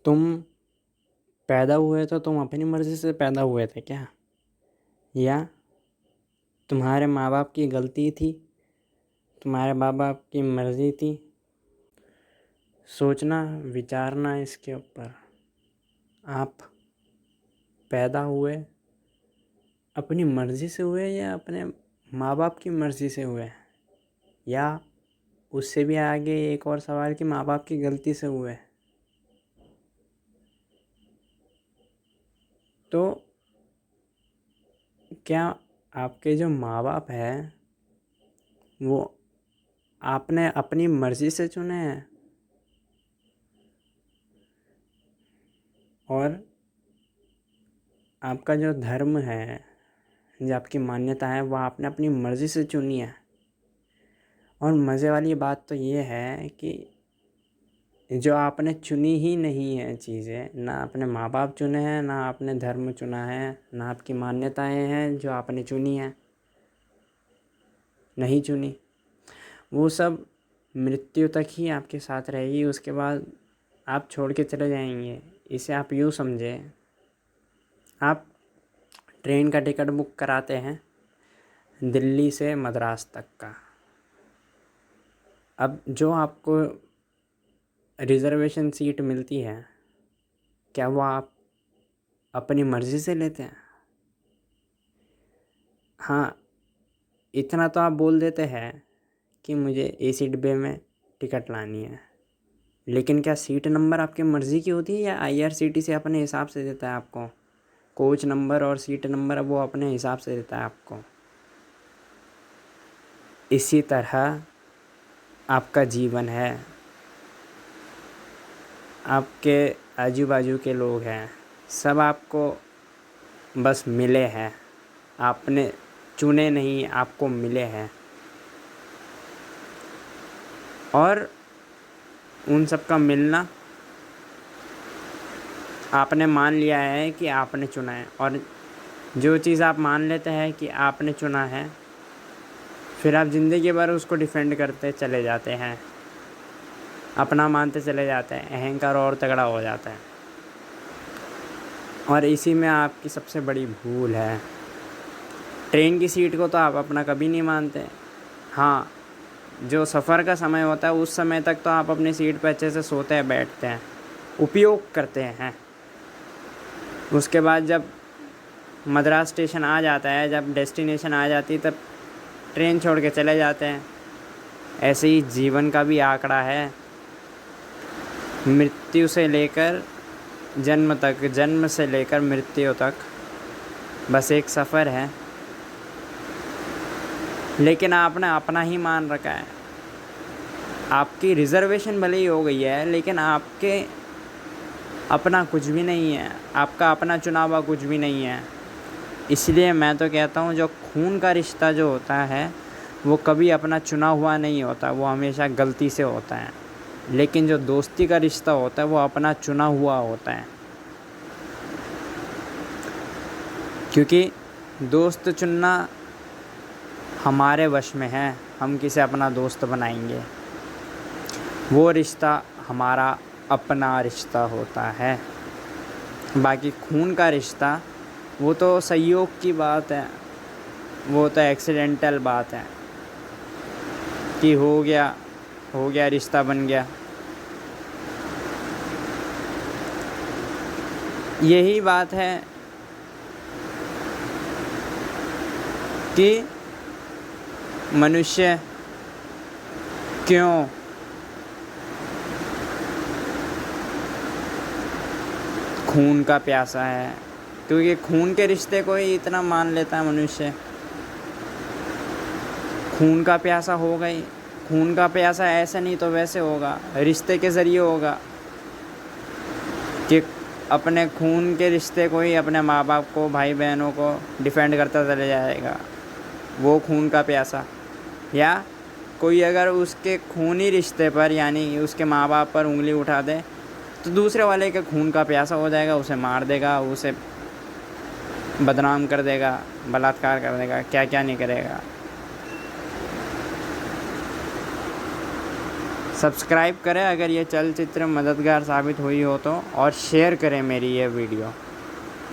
तुम पैदा हुए तो तुम अपनी मर्ज़ी से पैदा हुए थे क्या? या तुम्हारे माँ बाप की गलती थी, तुम्हारे माँ बाप की मर्ज़ी थी? सोचना, विचारना इसके ऊपर। आप पैदा हुए अपनी मर्ज़ी से हुए या अपने माँ बाप की मर्ज़ी से हुए? या उससे भी आगे एक और सवाल कि माँ बाप की गलती से हुए? तो क्या आपके जो माँ बाप हैं वो आपने अपनी मर्ज़ी से चुने हैं? और आपका जो धर्म है, जो आपकी मान्यता है, वह आपने अपनी मर्ज़ी से चुनी है। और मज़े वाली बात तो ये है कि जो आपने चुनी ही नहीं है चीज़ें, ना अपने माँ बाप चुने हैं, ना आपने धर्म चुना है, ना आपकी मान्यताएं हैं जो आपने चुनी हैं, नहीं चुनी, वो सब मृत्यु तक ही आपके साथ रहेगी। उसके बाद आप छोड़ के चले जाएंगे। इसे आप यूँ समझें, आप ट्रेन का टिकट बुक कराते हैं दिल्ली से मद्रास तक का। अब जो आपको रिज़र्वेशन सीट मिलती है, क्या वो आप अपनी मर्ज़ी से लेते हैं? हाँ, इतना तो आप बोल देते हैं कि मुझे एसी डिब्बे में टिकट लानी है, लेकिन क्या सीट नंबर आपकी मर्ज़ी की होती है या आईआरसीटीसी अपने हिसाब से देता है आपको? कोच नंबर और सीट नंबर वो अपने हिसाब से देता है आपको। इसी तरह आपका जीवन है, आपके आजू बाजू के लोग हैं, सब आपको बस मिले हैं। आपने चुने नहीं, आपको मिले हैं। और उन सब का मिलना आपने मान लिया है कि आपने चुना है। और जो चीज़ आप मान लेते हैं कि आपने चुना है, फिर आप ज़िंदगी भर उसको डिफेंड करते चले जाते हैं, अपना मानते चले जाते हैं, अहंकार और तगड़ा हो जाता है। और इसी में आपकी सबसे बड़ी भूल है। ट्रेन की सीट को तो आप अपना कभी नहीं मानते। हाँ, जो सफ़र का समय होता है उस समय तक तो आप अपनी सीट पर अच्छे से सोते हैं, बैठते हैं, उपयोग करते हैं। उसके बाद जब मद्रास स्टेशन आ जाता है, जब डेस्टिनेशन आ जाती है, तब ट्रेन छोड़ के चले जाते हैं। ऐसे ही जीवन का भी आंकड़ा है। मृत्यु से लेकर जन्म तक, जन्म से लेकर मृत्यु तक बस एक सफ़र है। लेकिन आपने अपना ही मान रखा है। आपकी रिज़र्वेशन भले ही हो गई है, लेकिन आपके अपना कुछ भी नहीं है, आपका अपना चुना हुआ कुछ भी नहीं है। इसलिए मैं तो कहता हूँ, जो खून का रिश्ता जो होता है वो कभी अपना चुना हुआ नहीं होता, वो हमेशा गलती से होता है। लेकिन जो दोस्ती का रिश्ता होता है वो अपना चुना हुआ होता है। क्योंकि दोस्त चुनना हमारे वश में है, हम किसे अपना दोस्त बनाएंगे। वो रिश्ता हमारा अपना रिश्ता होता है। बाकी खून का रिश्ता वो तो संयोग की बात है, वो तो एक्सीडेंटल बात है कि हो गया रिश्ता बन गया। यही बात है कि मनुष्य क्यों खून का प्यासा है, क्योंकि खून के रिश्ते को ही इतना मान लेता है मनुष्य। खून का प्यासा हो गई, खून का प्यासा ऐसे नहीं तो वैसे होगा, रिश्ते के ज़रिए होगा कि अपने खून के रिश्ते को ही, अपने माँ बाप को, भाई बहनों को डिफेंड करता चले जाएगा, वो खून का प्यासा। या कोई अगर उसके खूनी रिश्ते पर, यानी उसके माँ बाप पर उंगली उठा दे, तो दूसरे वाले के खून का प्यासा हो जाएगा, उसे मार देगा, उसे बदनाम कर देगा, बलात्कार कर देगा, क्या क्या नहीं करेगा। सब्सक्राइब करें अगर ये चलचित्र मददगार साबित हुई हो तो, और शेयर करें मेरी ये वीडियो।